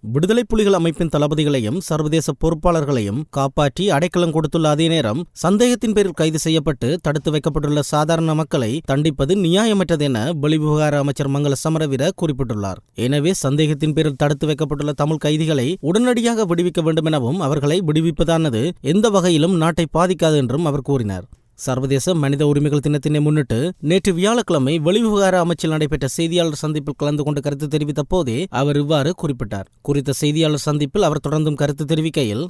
விடுதலை புலிகள் அமைப்பின் தளபதிகளையும் சர்வதேச பொறுப்பாளர்களையும் காப்பாற்றி அடைக்கலம் கொடுத்துள்ள அதே நேரம் சந்தேகத்தின் பேரில் கைது செய்யப்பட்டு தடுத்து வைக்கப்பட்டுள்ள சாதாரண மக்களை தண்டிப்பது நியாயமற்றது என வெளிவிவகார அமைச்சர் மங்கள சமரவீர குறிப்பிட்டுள்ளார். எனவே சந்தேகத்தின் பேரில் தடுத்து வைக்கப்பட்டுள்ள தமிழ் கைதிகளை உடனடியாக விடுவிக்க வேண்டும் எனவும் அவர்களை விடுவிப்பதானது எந்த வகையிலும் நாட்டை பாதிக்காது என்றும் அவர் கூறினார். சர்வதேச மனித உரிமைகள் தினத்தினை முன்னிட்டு நேற்று வியாழக்கிழமை வெளிவிவகார அமைச்சில் நடைபெற்ற செய்தியாளர் சந்திப்பில் கலந்து கொண்டு கருத்து தெரிவித்த போதே அவர் இவ்வாறு குறிப்பிட்டார். குறித்த செய்தியாளர் சந்திப்பில் அவர் தொடர்ந்தும் கருத்து தெரிவிக்கையில்,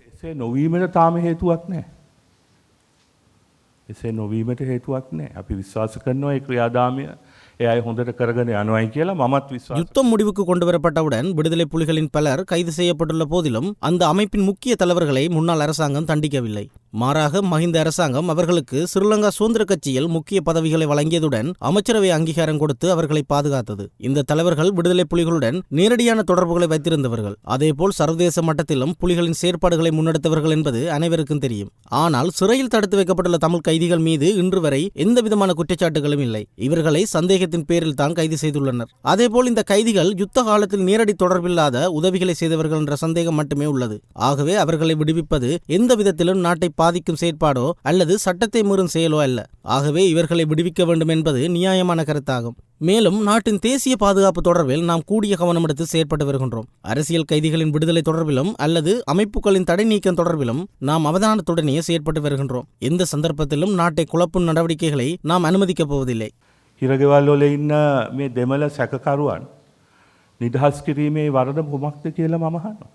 யுத்தம் முடிவுக்கு கொண்டுவரப்பட்டவுடன் விடுதலை புலிகளின் பலர் கைது செய்யப்பட்டுள்ள போதிலும் அந்த அமைப்பின் முக்கிய தலைவர்களை முன்னாள் அரசாங்கம் தண்டிக்கவில்லை. மாறாக மஹிந்த அரசாங்கம் அவர்களுக்கு ஸ்ரீலங்கா சுதந்திர கட்சியில் முக்கிய பதவிகளை வழங்கியதுடன் அமைச்சரவை அங்கீகாரம் கொடுத்து அவர்களை பாதுகாத்தது. இந்த தலைவர்கள் விடுதலை புலிகளுடன் நேரடியான தொடர்புகளை வைத்திருந்தவர்கள். அதேபோல் சர்வதேச மட்டத்திலும் புலிகளின் செயற்பாடுகளை முன்னெடுத்தவர்கள் என்பது அனைவருக்கும் தெரியும். ஆனால் சிறையில் தடுத்து வைக்கப்பட்டுள்ள தமிழ் கைதிகள் மீது இன்று வரை எந்தவிதமான குற்றச்சாட்டுகளும் இல்லை. இவர்களை சந்தேகத்தின் பேரில் தான் கைது செய்துள்ளனர். அதேபோல் இந்த கைதிகள் யுத்த காலத்தில் நேரடி தொடர்பில்லாத உதவிகளை செய்தவர்கள் என்ற சந்தேகம் மட்டுமே உள்ளது. ஆகவே அவர்களை விடுவிப்பது எந்த விதத்திலும் நாட்டை பாதிக்கும் செயற்பாடோ அல்லது சட்டத்தை மீறும் செயலோ அல்ல. ஆகவே இவர்களை விடுவிக்க வேண்டும் என்பது நியாயமான கருத்தாகும். மேலும் நாட்டின் தேசிய பாதுகாப்பு தொடர்பில் நாம் கூடிய கவனம் எடுத்து செயற்பட்டு வருகின்றோம். அரசியல் கைதிகளின் விடுதலை தொடர்பிலும் அல்லது அமைப்புகளின் தடை நீக்கம் தொடர்பிலும் நாம் அவதானத்துடனே செயற்பட்டு வருகின்றோம். எந்த சந்தர்ப்பத்திலும் நாட்டை குழப்பும் நடவடிக்கைகளை நாம் அனுமதிக்கப் போவதில்லை. හිරගෙවල් වල ඉන්න මේ දෙමළ සැකකරුවන් නිදහස් කිරීමේ වරද කුමක්ද කියලා මම අහනවා.